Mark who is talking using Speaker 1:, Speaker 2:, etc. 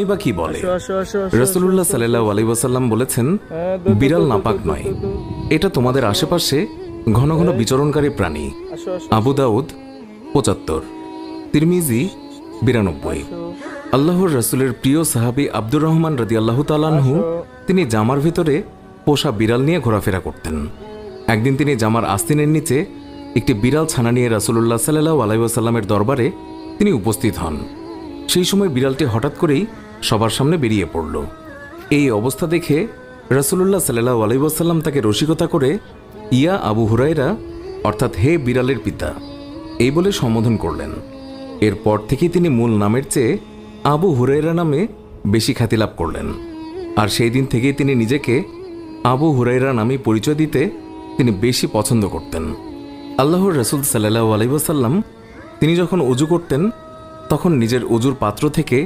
Speaker 1: বা কি বলে? রাসূলুল্লাহ সাল্লাল্লাহু আলাইহি ওয়াসাল্লাম বলেছেন, বিড়াল নাপাক নয়, এটা তোমাদের আশেপাশে ঘন ঘন বিচরণকারী প্রাণী। আবু দাউদ ৭৫, তিরমিজি ৯২। আল্লাহর রাসূলের প্রিয় সাহাবী আব্দুর রহমান রাদিয়াল্লাহু তাআলা আনহু তিনি জামার ভিতরে পোষা বিড়াল নিয়ে ঘোরাফেরা করতেন। একদিন তিনি জামার আস্তিনের নিচে একটি বিড়াল ছানা নিয়ে রাসূলুল্লাহ সাল্লাল্লাহু আলাইহি ওয়াসাল্লামের দরবারে তিনি উপস্থিত হন। সেই সময় বিড়ালটি হঠাৎ করেই সবার সামনে বেরিয়ে পড়ল। এই অবস্থা দেখে রাসূলুল্লাহ সাল্লাল্লাহু আলাইহি ওয়াসাল্লাম তাকে রসিকতা করে ইয়া আবু হুরায়রা, অর্থাৎ হে বিড়ালের পিতা, এই বলে সম্বোধন করলেন। এরপর থেকেই তিনি মূল নামের চেয়ে আবু হুরায়রা নামে বেশি খ্যাতি লাভ করলেন। আর সেই দিন থেকেই তিনি নিজেকে আবু হুরায়রা নামে পরিচয় দিতে তিনি বেশি পছন্দ করতেন। আল্লাহর রাসূল সাল্লাল্লাহু আলাইহি ওয়াসাল্লাম তিনি যখন ওযু করতেন তখন নিজের ওযুর পাত্র থেকে